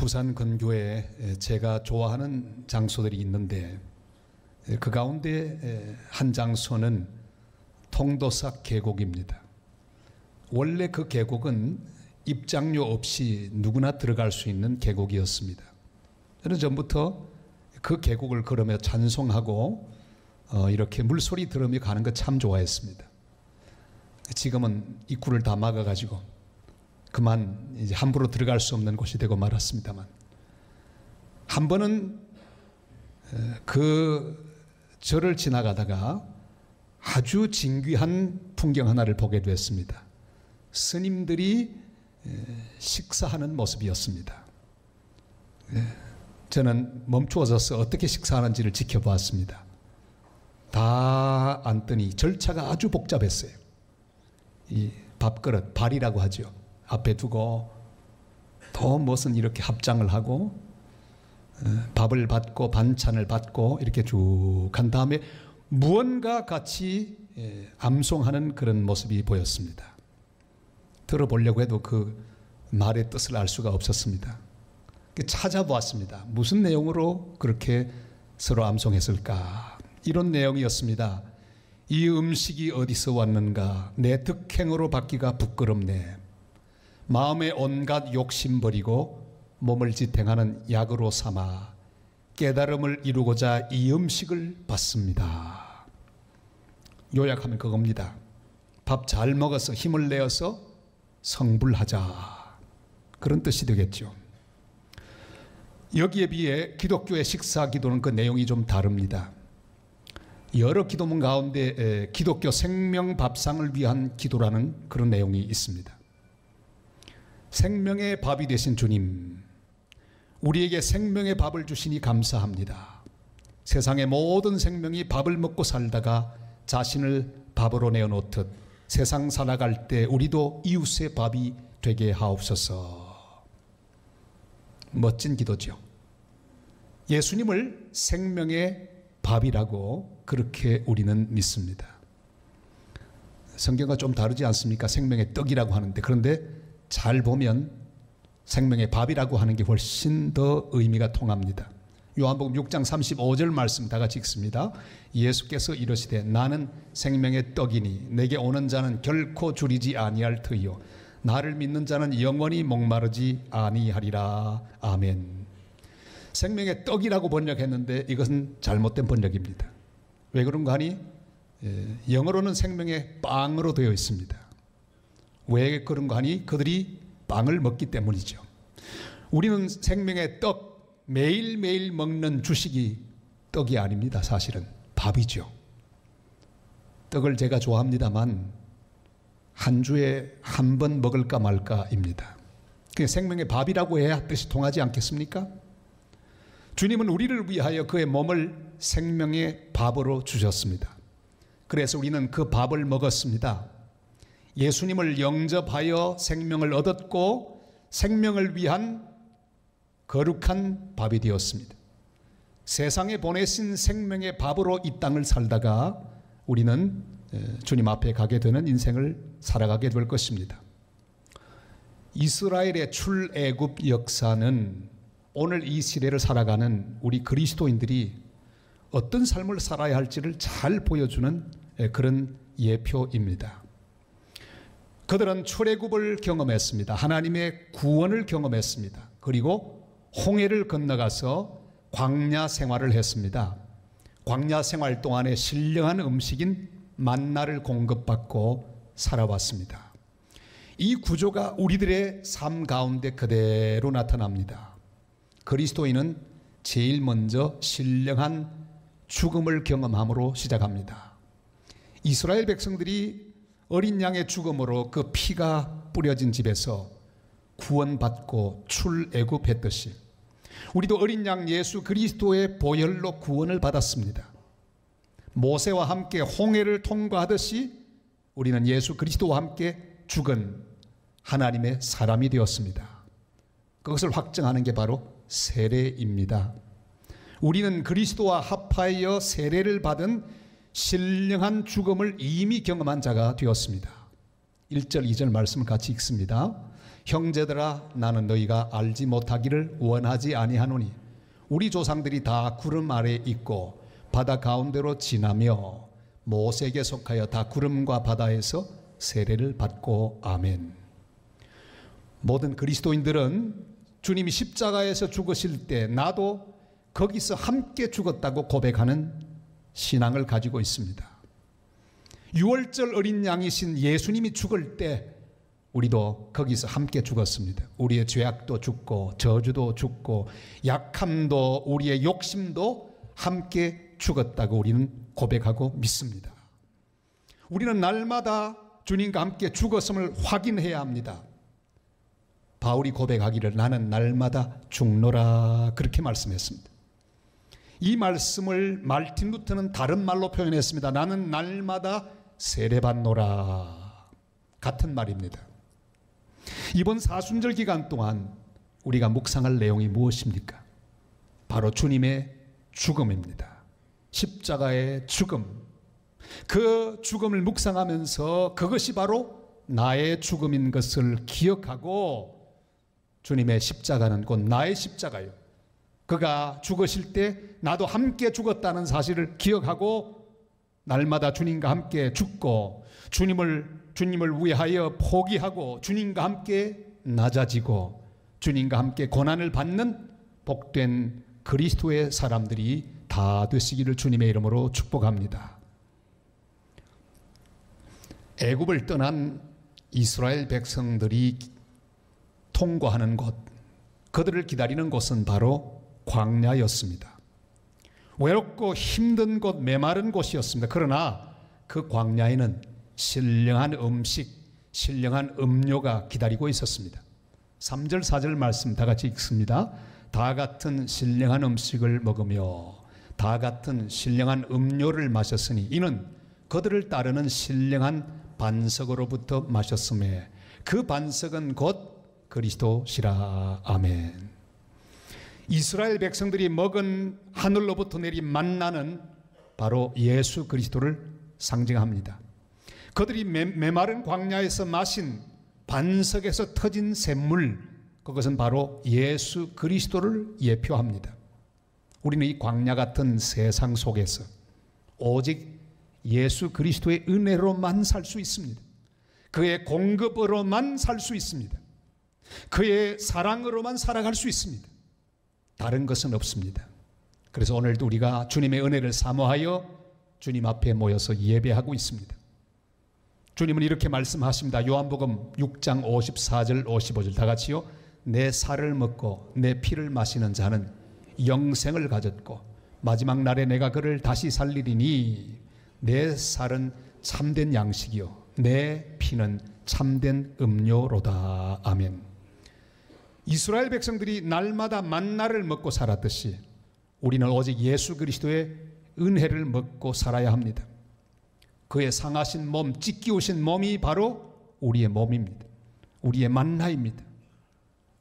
부산 근교에 제가 좋아하는 장소들이 있는데 그 가운데 한 장소는 통도사 계곡입니다. 원래 그 계곡은 입장료 없이 누구나 들어갈 수 있는 계곡이었습니다. 저는 전부터 그 계곡을 걸으며 찬송하고 이렇게 물소리 들으며 가는 거 참 좋아했습니다. 지금은 입구를 다 막아가지고 그만 이제 함부로 들어갈 수 없는 곳이 되고 말았습니다만, 한 번은 그 절을 지나가다가 아주 진귀한 풍경 하나를 보게 됐습니다. 스님들이 식사하는 모습이었습니다. 저는 멈추어서서 어떻게 식사하는지를 지켜보았습니다. 다 앉더니 절차가 아주 복잡했어요. 이 밥그릇, 발이라고 하죠. 앞에 두고 또 무슨 이렇게 합장을 하고 밥을 받고 반찬을 받고 이렇게 쭉 한 다음에 무언가 같이 암송하는 그런 모습이 보였습니다. 들어보려고 해도 그 말의 뜻을 알 수가 없었습니다. 찾아보았습니다. 무슨 내용으로 그렇게 서로 암송했을까? 이런 내용이었습니다. 이 음식이 어디서 왔는가? 내 득행으로 받기가 부끄럽네. 마음의 온갖 욕심 버리고 몸을 지탱하는 약으로 삼아 깨달음을 이루고자 이 음식을 받습니다. 요약하면 그겁니다. 밥 잘 먹어서 힘을 내어서 성불하자, 그런 뜻이 되겠죠. 여기에 비해 기독교의 식사 기도는 그 내용이 좀 다릅니다. 여러 기도문 가운데 기독교 생명밥상을 위한 기도라는 그런 내용이 있습니다. 생명의 밥이 되신 주님, 우리에게 생명의 밥을 주시니 감사합니다. 세상의 모든 생명이 밥을 먹고 살다가 자신을 밥으로 내어놓듯 세상 살아갈 때 우리도 이웃의 밥이 되게 하옵소서. 멋진 기도죠. 예수님을 생명의 밥이라고 그렇게 우리는 믿습니다. 성경과 좀 다르지 않습니까? 생명의 떡이라고 하는데, 그런데 잘 보면 생명의 밥이라고 하는 게 훨씬 더 의미가 통합니다. 요한복음 6장 35절 말씀 다 같이 읽습니다. 예수께서 이르시되 나는 생명의 떡이니 내게 오는 자는 결코 줄이지 아니할 터이요 나를 믿는 자는 영원히 목마르지 아니하리라. 아멘. 생명의 떡이라고 번역했는데 이것은 잘못된 번역입니다. 왜 그런가 하니 영어로는 생명의 빵으로 되어 있습니다. 왜 그런가 하니 그들이 빵을 먹기 때문이죠. 우리는 생명의 떡, 매일매일 먹는 주식이 떡이 아닙니다. 사실은 밥이죠. 떡을 제가 좋아합니다만 한 주에 한 번 먹을까 말까입니다. 그게 생명의 밥이라고 해야 뜻이 통하지 않겠습니까? 주님은 우리를 위하여 그의 몸을 생명의 밥으로 주셨습니다. 그래서 우리는 그 밥을 먹었습니다. 예수님을 영접하여 생명을 얻었고 생명을 위한 거룩한 밥이 되었습니다. 세상에 보내신 생명의 밥으로 이 땅을 살다가 우리는 주님 앞에 가게 되는 인생을 살아가게 될 것입니다. 이스라엘의 출애굽 역사는 오늘 이 시대를 살아가는 우리 그리스도인들이 어떤 삶을 살아야 할지를 잘 보여주는 그런 예표입니다. 그들은 출애굽을 경험했습니다. 하나님의 구원을 경험했습니다. 그리고 홍해를 건너가서 광야 생활을 했습니다. 광야 생활 동안에 신령한 음식인 만나를 공급받고 살아왔습니다. 이 구조가 우리들의 삶 가운데 그대로 나타납니다. 그리스도인은 제일 먼저 신령한 죽음을 경험함으로 시작합니다. 이스라엘 백성들이 어린 양의 죽음으로 그 피가 뿌려진 집에서 구원받고 출애굽했듯이 우리도 어린 양 예수 그리스도의 보혈로 구원을 받았습니다. 모세와 함께 홍해를 통과하듯이 우리는 예수 그리스도와 함께 죽은 하나님의 사람이 되었습니다. 그것을 확증하는 게 바로 세례입니다. 우리는 그리스도와 합하여 세례를 받은 신령한 죽음을 이미 경험한 자가 되었습니다. 1절 2절 말씀을 같이 읽습니다. 형제들아 나는 너희가 알지 못하기를 원하지 아니하노니 우리 조상들이 다 구름 아래 있고 바다 가운데로 지나며 모세에게 속하여 다 구름과 바다에서 세례를 받고 아멘. 모든 그리스도인들은 주님이 십자가에서 죽으실 때 나도 거기서 함께 죽었다고 고백하는 신앙을 가지고 있습니다. 유월절 어린 양이신 예수님이 죽을 때 우리도 거기서 함께 죽었습니다. 우리의 죄악도 죽고 저주도 죽고 약함도 우리의 욕심도 함께 죽었다고 우리는 고백하고 믿습니다. 우리는 날마다 주님과 함께 죽었음을 확인해야 합니다. 바울이 고백하기를 나는 날마다 죽노라 그렇게 말씀했습니다. 이 말씀을 말틴 루터는 다른 말로 표현했습니다. 나는 날마다 세례받노라. 같은 말입니다. 이번 사순절 기간 동안 우리가 묵상할 내용이 무엇입니까? 바로 주님의 죽음입니다. 십자가의 죽음. 그 죽음을 묵상하면서 그것이 바로 나의 죽음인 것을 기억하고 주님의 십자가는 곧 나의 십자가요. 그가 죽으실 때 나도 함께 죽었다는 사실을 기억하고 날마다 주님과 함께 죽고 주님을 위하여 포기하고 주님과 함께 낮아지고 주님과 함께 고난을 받는 복된 그리스도의 사람들이 다 되시기를 주님의 이름으로 축복합니다. 애굽을 떠난 이스라엘 백성들이 통과하는 곳, 그들을 기다리는 곳은 바로 광야였습니다. 외롭고 힘든 곳, 메마른 곳이었습니다. 그러나 그 광야에는 신령한 음식, 신령한 음료가 기다리고 있었습니다. 3절 4절 말씀 다 같이 읽습니다. 다 같은 신령한 음식을 먹으며 다 같은 신령한 음료를 마셨으니 이는 그들을 따르는 신령한 반석으로부터 마셨음에 그 반석은 곧 그리스도시라. 아멘. 이스라엘 백성들이 먹은 하늘로부터 내린 만나는 바로 예수 그리스도를 상징합니다. 그들이 메마른 광야에서 마신 반석에서 터진 샘물, 그것은 바로 예수 그리스도를 예표합니다. 우리는 이 광야 같은 세상 속에서 오직 예수 그리스도의 은혜로만 살 수 있습니다. 그의 공급으로만 살 수 있습니다. 그의 사랑으로만 살아갈 수 있습니다. 다른 것은 없습니다. 그래서 오늘도 우리가 주님의 은혜를 사모하여 주님 앞에 모여서 예배하고 있습니다. 주님은 이렇게 말씀하십니다. 요한복음 6장 54절 55절 다 같이요. 내 살을 먹고 내 피를 마시는 자는 영생을 가졌고 마지막 날에 내가 그를 다시 살리리니 내 살은 참된 양식이요 내 피는 참된 음료로다. 아멘. 이스라엘 백성들이 날마다 만나를 먹고 살았듯이 우리는 오직 예수 그리스도의 은혜를 먹고 살아야 합니다. 그의 상하신 몸, 찢기우신 몸이 바로 우리의 몸입니다. 우리의 만나입니다.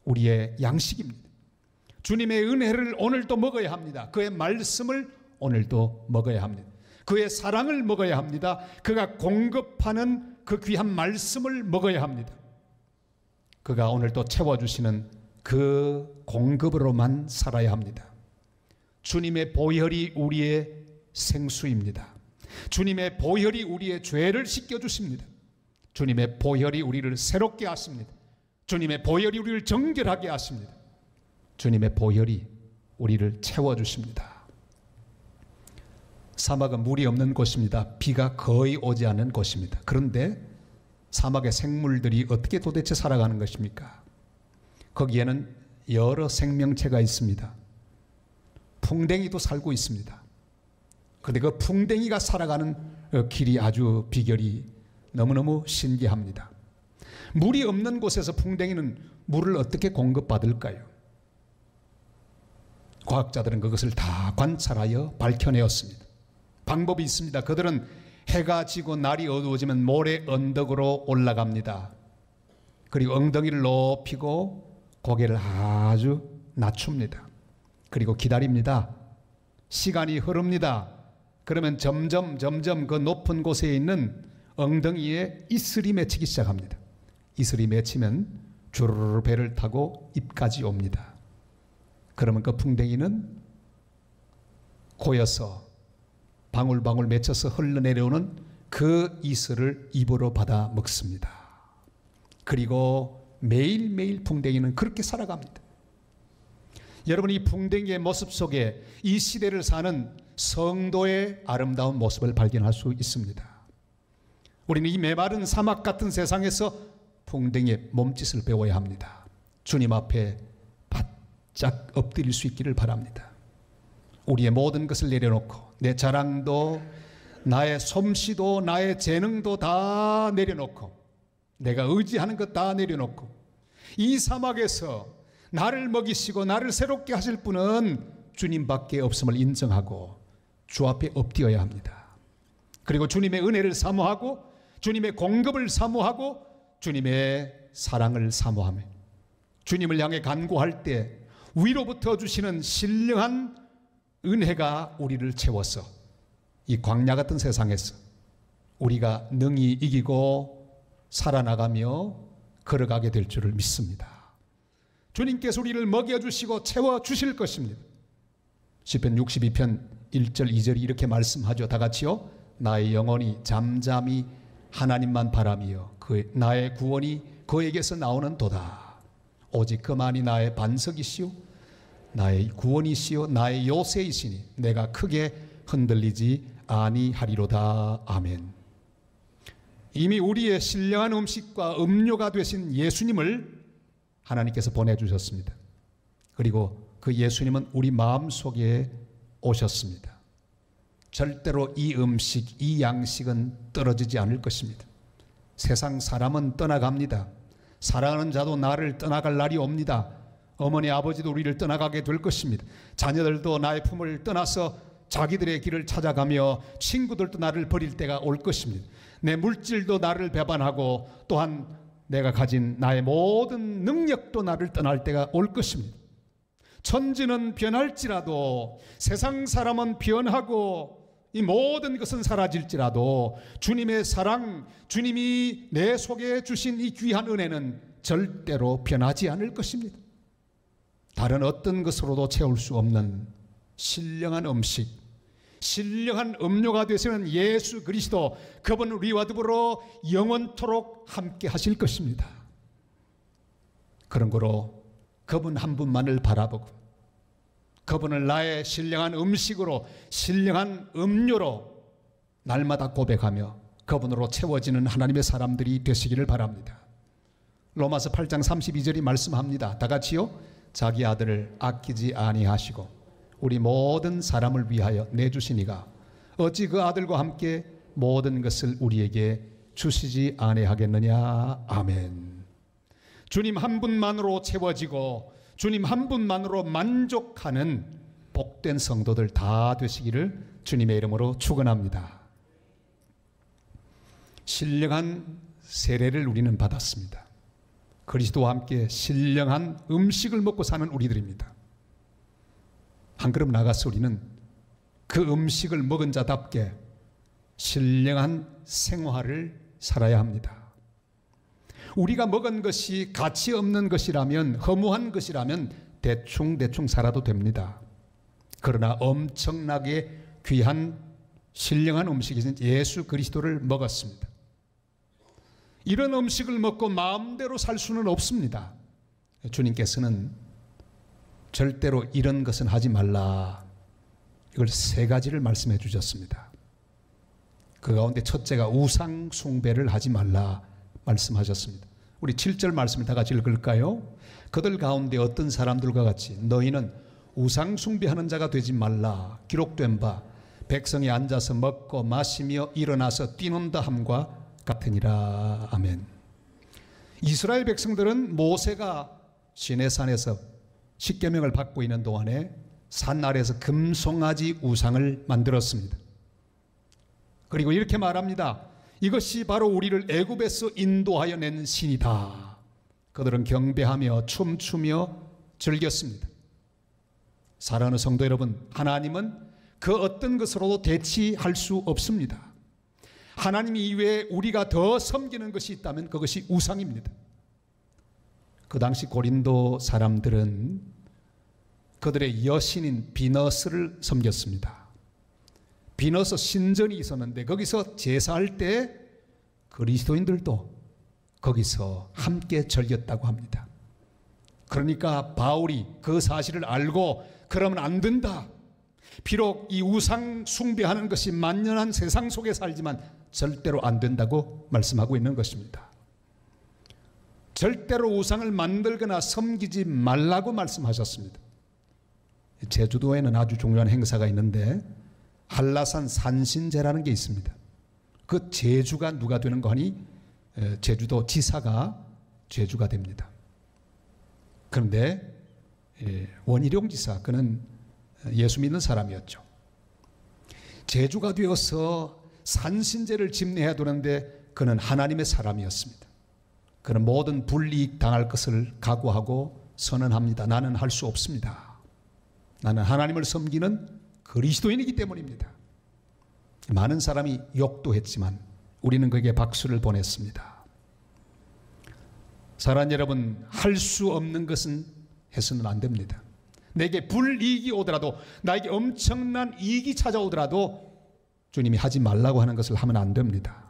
우리의 양식입니다. 주님의 은혜를 오늘도 먹어야 합니다. 그의 말씀을 오늘도 먹어야 합니다. 그의 사랑을 먹어야 합니다. 그가 공급하는 그 귀한 말씀을 먹어야 합니다. 그가 오늘도 채워주시는 그 공급으로만 살아야 합니다. 주님의 보혈이 우리의 생수입니다. 주님의 보혈이 우리의 죄를 씻겨주십니다. 주님의 보혈이 우리를 새롭게 하십니다. 주님의 보혈이 우리를 정결하게 하십니다. 주님의 보혈이 우리를 채워주십니다. 사막은 물이 없는 곳입니다. 비가 거의 오지 않는 곳입니다. 그런데 사막의 생물들이 어떻게 도대체 살아가는 것입니까? 거기에는 여러 생명체가 있습니다. 풍뎅이도 살고 있습니다. 그런데 그 풍뎅이가 살아가는 길이 아주 비결이 너무너무 신기합니다. 물이 없는 곳에서 풍뎅이는 물을 어떻게 공급받을까요? 과학자들은 그것을 다 관찰하여 밝혀내었습니다. 방법이 있습니다. 그들은 해가 지고 날이 어두워지면 모래 언덕으로 올라갑니다. 그리고 엉덩이를 높이고 고개를 아주 낮춥니다. 그리고 기다립니다. 시간이 흐릅니다. 그러면 점점 그 높은 곳에 있는 엉덩이에 이슬이 맺히기 시작합니다. 이슬이 맺히면 주르르 배를 타고 입까지 옵니다. 그러면 그 풍뎅이는 고여서 방울방울 맺혀서 흘러내려오는 그 이슬을 입으로 받아 먹습니다. 그리고 매일매일 풍뎅이는 그렇게 살아갑니다. 여러분, 이 풍뎅이의 모습 속에 이 시대를 사는 성도의 아름다운 모습을 발견할 수 있습니다. 우리는 이 메마른 사막 같은 세상에서 풍뎅이의 몸짓을 배워야 합니다. 주님 앞에 바짝 엎드릴 수 있기를 바랍니다. 우리의 모든 것을 내려놓고 내 자랑도 나의 솜씨도 나의 재능도 다 내려놓고 내가 의지하는 것 다 내려놓고 이 사막에서 나를 먹이시고 나를 새롭게 하실 분은 주님밖에 없음을 인정하고 주 앞에 엎드려야 합니다. 그리고 주님의 은혜를 사모하고 주님의 공급을 사모하고 주님의 사랑을 사모하며 주님을 향해 간구할 때 위로부터 주시는 신령한 은혜가 우리를 채워서 이 광야 같은 세상에서 우리가 능히 이기고 살아나가며 걸어가게 될 줄을 믿습니다. 주님께서 우리를 먹여주시고 채워주실 것입니다. 시편 62편 1절 2절이 이렇게 말씀하죠. 다 같이요. 나의 영혼이 잠잠히 하나님만 바라며 나의 구원이 그에게서 나오는 도다. 오직 그만이 나의 반석이시오 나의 구원이시오 나의 요새이시니 내가 크게 흔들리지 아니하리로다. 아멘. 이미 우리의 신령한 음식과 음료가 되신 예수님을 하나님께서 보내주셨습니다. 그리고 그 예수님은 우리 마음속에 오셨습니다. 절대로 이 음식, 이 양식은 떨어지지 않을 것입니다. 세상 사람은 떠나갑니다. 사랑하는 자도 나를 떠나갈 날이 옵니다. 어머니 아버지도 우리를 떠나가게 될 것입니다. 자녀들도 나의 품을 떠나서 자기들의 길을 찾아가며 친구들도 나를 버릴 때가 올 것입니다. 내 물질도 나를 배반하고 또한 내가 가진 나의 모든 능력도 나를 떠날 때가 올 것입니다. 천지는 변할지라도 세상 사람은 변하고 이 모든 것은 사라질지라도 주님의 사랑, 주님이 내 속에 주신 이 귀한 은혜는 절대로 변하지 않을 것입니다. 다른 어떤 것으로도 채울 수 없는 신령한 음식, 신령한 음료가 되시는 예수 그리스도, 그분 우리와 더불어 영원토록 함께 하실 것입니다. 그런 거로 그분 한 분만을 바라보고 그분을 나의 신령한 음식으로 신령한 음료로 날마다 고백하며 그분으로 채워지는 하나님의 사람들이 되시기를 바랍니다. 로마서 8장 32절이 말씀합니다. 다 같이요. 자기 아들을 아끼지 아니하시고 우리 모든 사람을 위하여 내주시니가 어찌 그 아들과 함께 모든 것을 우리에게 주시지 아니하겠느냐. 아멘. 주님 한 분만으로 채워지고 주님 한 분만으로 만족하는 복된 성도들 다 되시기를 주님의 이름으로 축원합니다. 신령한 세례를 우리는 받았습니다. 그리스도와 함께 신령한 음식을 먹고 사는 우리들입니다. 한 걸음 나가서 우리는 그 음식을 먹은 자답게 신령한 생활을 살아야 합니다. 우리가 먹은 것이 가치 없는 것이라면, 허무한 것이라면 대충 살아도 됩니다. 그러나 엄청나게 귀한 신령한 음식이신 예수 그리스도를 먹었습니다. 이런 음식을 먹고 마음대로 살 수는 없습니다. 주님께서는 절대로 이런 것은 하지 말라, 이걸 3가지를 말씀해 주셨습니다. 그 가운데 첫째가 우상 숭배를 하지 말라 말씀하셨습니다. 우리 7절 말씀을 다 같이 읽을까요? 그들 가운데 어떤 사람들과 같이 너희는 우상 숭배하는 자가 되지 말라. 기록된 바 백성이 앉아서 먹고 마시며 일어나서 뛰논다 함과 같으니라. 아멘. 이스라엘 백성들은 모세가 시내산에서 십계명을 받고 있는 동안에 산 아래에서 금송아지 우상을 만들었습니다. 그리고 이렇게 말합니다. 이것이 바로 우리를 애굽에서 인도하여 낸 신이다. 그들은 경배하며 춤추며 즐겼습니다. 사랑하는 성도 여러분, 하나님은 그 어떤 것으로도 대치할 수 없습니다. 하나님 이외에 우리가 더 섬기는 것이 있다면 그것이 우상입니다. 그 당시 고린도 사람들은 그들의 여신인 비너스를 섬겼습니다. 비너스 신전이 있었는데 거기서 제사할 때 그리스도인들도 거기서 함께 즐겼다고 합니다. 그러니까 바울이 그 사실을 알고 그러면 안 된다. 비록 이 우상 숭배하는 것이 만연한 세상 속에 살지만 절대로 안 된다고 말씀하고 있는 것입니다. 절대로 우상을 만들거나 섬기지 말라고 말씀하셨습니다. 제주도에는 아주 중요한 행사가 있는데 한라산 산신제라는 게 있습니다. 그 제주가 누가 되는 거 하니 제주도 지사가 제주가 됩니다. 그런데 원희룡 지사, 그는 예수 믿는 사람이었죠. 제주가 되어서 산신제를 집례해야 되는데 그는 하나님의 사람이었습니다. 그는 모든 불이익 당할 것을 각오하고 선언합니다. 나는 할 수 없습니다. 나는 하나님을 섬기는 그리스도인이기 때문입니다. 많은 사람이 욕도 했지만 우리는 그에게 박수를 보냈습니다. 사랑하는 여러분, 할 수 없는 것은 해서는 안 됩니다. 내게 불이익이 오더라도, 나에게 엄청난 이익이 찾아오더라도 주님이 하지 말라고 하는 것을 하면 안 됩니다.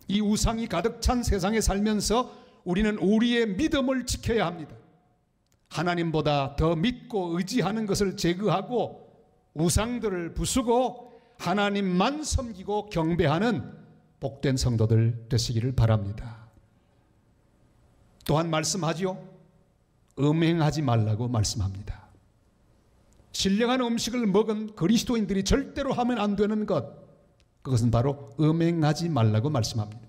이 우상이 가득 찬 세상에 살면서 우리는 우리의 믿음을 지켜야 합니다. 하나님보다 더 믿고 의지하는 것을 제거하고 우상들을 부수고 하나님만 섬기고 경배하는 복된 성도들 되시기를 바랍니다. 또한 말씀하지요. 음행하지 말라고 말씀합니다. 신령한 음식을 먹은 그리스도인들이 절대로 하면 안 되는 것, 그것은 바로 음행하지 말라고 말씀합니다.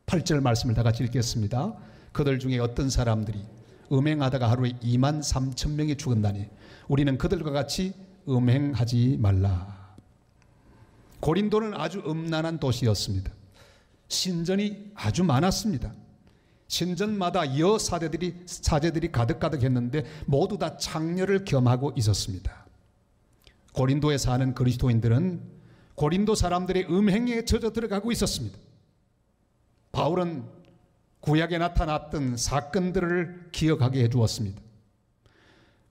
8절 말씀을 다 같이 읽겠습니다. 그들 중에 어떤 사람들이 음행하다가 하루에 23,000명이 죽었다니 우리는 그들과 같이 음행하지 말라. 고린도는 아주 음란한 도시였습니다. 신전이 아주 많았습니다. 신전마다 사제들이 가득가득했는데 모두 다 창녀를 겸하고 있었습니다. 고린도에 사는 그리스도인들은 고린도 사람들의 음행에 젖어 들어가고 있었습니다. 바울은 구약에 나타났던 사건들을 기억하게 해주었습니다.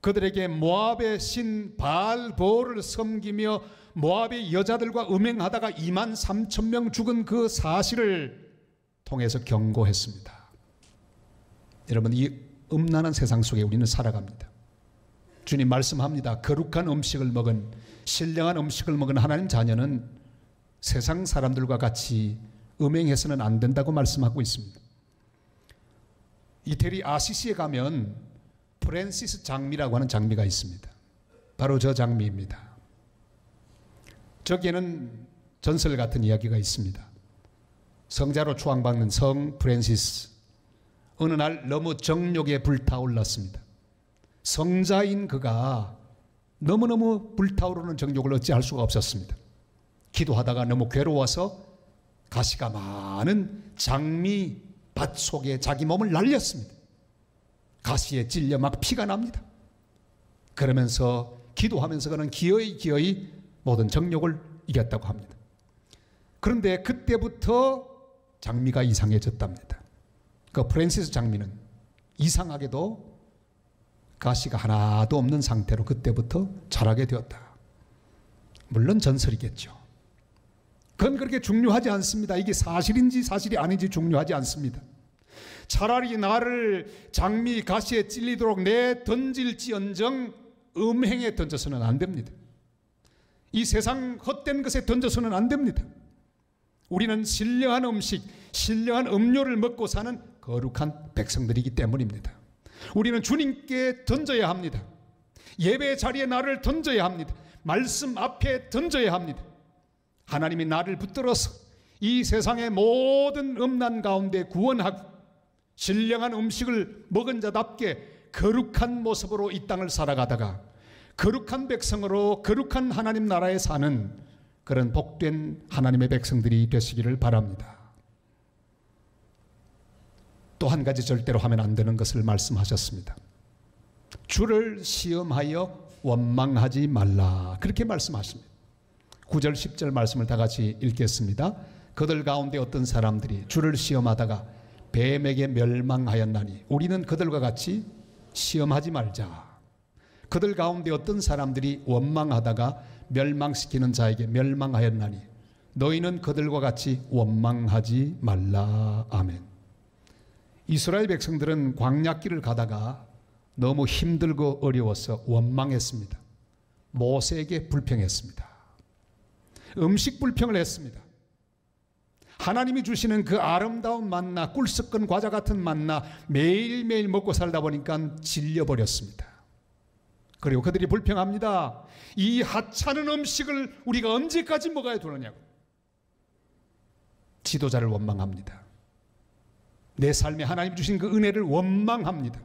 그들에게 모압의 신 바알보를 섬기며 모압의 여자들과 음행하다가 23,000명 죽은 그 사실을 통해서 경고했습니다. 여러분, 이 음란한 세상 속에 우리는 살아갑니다. 주님 말씀합니다. 거룩한 음식을 먹은, 신령한 음식을 먹은 하나님 자녀는 세상 사람들과 같이 음행해서는 안 된다고 말씀하고 있습니다. 이태리 아시시에 가면 프랜시스 장미라고 하는 장미가 있습니다. 바로 저 장미입니다. 저기에는 전설 같은 이야기가 있습니다. 성자로 추앙받는 성 프랜시스, 어느 날 너무 정욕에 불타올랐습니다. 성자인 그가 너무너무 불타오르는 정욕을 어찌할 수가 없었습니다. 기도하다가 너무 괴로워서 가시가 많은 장미밭 속에 자기 몸을 날렸습니다. 가시에 찔려 막 피가 납니다. 그러면서 기도하면서 그는 기어이 모든 정욕을 이겼다고 합니다. 그런데 그때부터 장미가 이상해졌답니다. 그 프랜시스 장미는 이상하게도 가시가 하나도 없는 상태로 그때부터 자라게 되었다. 물론 전설이겠죠. 그건 그렇게 중요하지 않습니다. 이게 사실인지 사실이 아닌지 중요하지 않습니다. 차라리 나를 장미 가시에 찔리도록 내 던질지언정 음행에 던져서는 안 됩니다. 이 세상 헛된 것에 던져서는 안 됩니다. 우리는 신령한 음식, 신령한 음료를 먹고 사는 거룩한 백성들이기 때문입니다. 우리는 주님께 던져야 합니다. 예배 자리에 나를 던져야 합니다. 말씀 앞에 던져야 합니다. 하나님이 나를 붙들어서 이 세상의 모든 음란 가운데 구원하고 신령한 음식을 먹은 자답게 거룩한 모습으로 이 땅을 살아가다가 거룩한 백성으로 거룩한 하나님 나라에 사는 그런 복된 하나님의 백성들이 되시기를 바랍니다. 또 한 가지 절대로 하면 안 되는 것을 말씀하셨습니다. 주를 시험하여 원망하지 말라, 그렇게 말씀하십니다. 9절 10절 말씀을 다 같이 읽겠습니다. 그들 가운데 어떤 사람들이 주를 시험하다가 뱀에게 멸망하였나니 우리는 그들과 같이 시험하지 말자. 그들 가운데 어떤 사람들이 원망하다가 멸망시키는 자에게 멸망하였나니 너희는 그들과 같이 원망하지 말라. 아멘. 이스라엘 백성들은 광야길을 가다가 너무 힘들고 어려워서 원망했습니다. 모세에게 불평했습니다. 음식 불평을 했습니다. 하나님이 주시는 그 아름다운 만나, 꿀 섞은 과자 같은 만나 매일매일 먹고 살다 보니까 질려버렸습니다. 그리고 그들이 불평합니다. 이 하찮은 음식을 우리가 언제까지 먹어야 되느냐고. 지도자를 원망합니다. 내 삶에 하나님 주신 그 은혜를 원망합니다.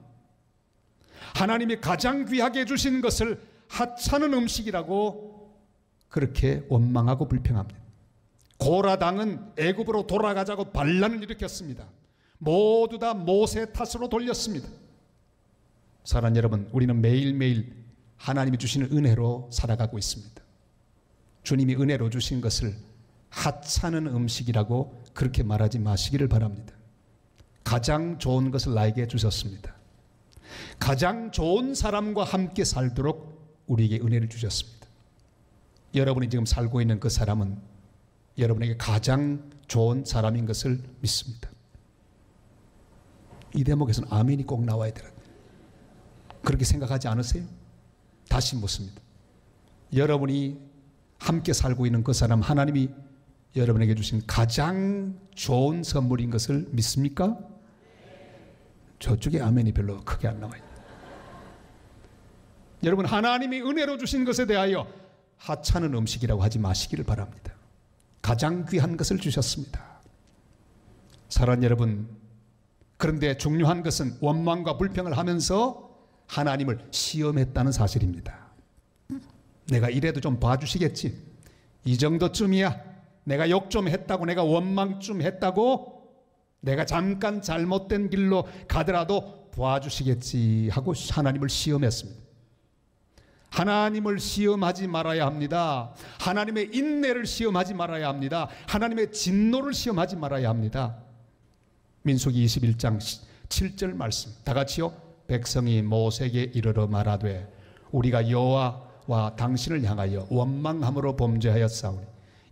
하나님이 가장 귀하게 주신 것을 하찮은 음식이라고 그렇게 원망하고 불평합니다. 고라당은 애굽으로 돌아가자고 반란을 일으켰습니다. 모두 다 모세 탓으로 돌렸습니다. 사랑하는 여러분, 우리는 매일매일 하나님이 주시는 은혜로 살아가고 있습니다. 주님이 은혜로 주신 것을 하찮은 음식이라고 그렇게 말하지 마시기를 바랍니다. 가장 좋은 것을 나에게 주셨습니다. 가장 좋은 사람과 함께 살도록 우리에게 은혜를 주셨습니다. 여러분이 지금 살고 있는 그 사람은 여러분에게 가장 좋은 사람인 것을 믿습니다. 이 대목에서는 아멘이 꼭 나와야 돼요. 그렇게 생각하지 않으세요? 다시 묻습니다. 여러분이 함께 살고 있는 그 사람, 하나님이 여러분에게 주신 가장 좋은 선물인 것을 믿습니까? 저쪽에 아멘이 별로 크게 안 나와요. 여러분, 하나님이 은혜로 주신 것에 대하여 하찮은 음식이라고 하지 마시기를 바랍니다. 가장 귀한 것을 주셨습니다. 사랑하는 여러분, 그런데 중요한 것은 원망과 불평을 하면서 하나님을 시험했다는 사실입니다. 내가 이래도 좀 봐주시겠지? 이 정도쯤이야. 내가 욕 좀 했다고, 내가 원망 좀 했다고, 내가 잠깐 잘못된 길로 가더라도 봐주시겠지 하고 하나님을 시험했습니다. 하나님을 시험하지 말아야 합니다. 하나님의 인내를 시험하지 말아야 합니다. 하나님의 진노를 시험하지 말아야 합니다. 민수기 21장 7절 말씀 다 같이요. 백성이 모세에게 이르러 말하되 우리가 여호와와 당신을 향하여 원망함으로 범죄하였사오니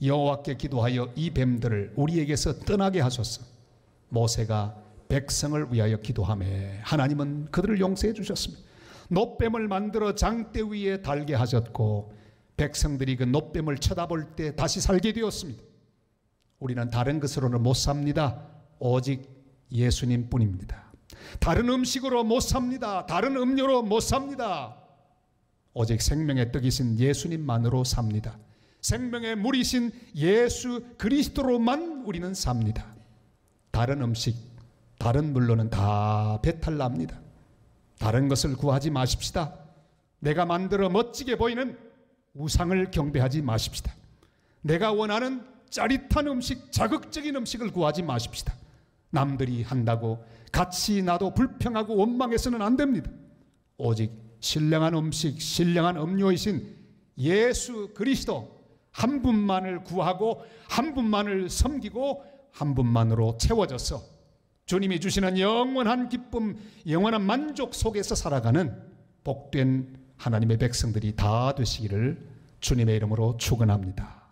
여호와께 기도하여 이 뱀들을 우리에게서 떠나게 하소서. 모세가 백성을 위하여 기도하매 하나님은 그들을 용서해 주셨습니다. 놋뱀을 만들어 장대 위에 달게 하셨고 백성들이 그 놋뱀을 쳐다볼 때 다시 살게 되었습니다. 우리는 다른 것으로는 못 삽니다. 오직 예수님 뿐입니다. 다른 음식으로 못 삽니다. 다른 음료로 못 삽니다. 오직 생명의 떡이신 예수님만으로 삽니다. 생명의 물이신 예수 그리스도로만 우리는 삽니다. 다른 음식, 다른 물로는 다 배탈납니다. 다른 것을 구하지 마십시다. 내가 만들어 멋지게 보이는 우상을 경배하지 마십시다. 내가 원하는 짜릿한 음식, 자극적인 음식을 구하지 마십시다. 남들이 한다고 같이 나도 불평하고 원망해서는 안 됩니다. 오직 신령한 음식, 신령한 음료이신 예수 그리스도 한 분만을 구하고 한 분만을 섬기고 한 분만으로 채워져서 주님이 주시는 영원한 기쁨, 영원한 만족 속에서 살아가는 복된 하나님의 백성들이 다 되시기를 주님의 이름으로 축원합니다.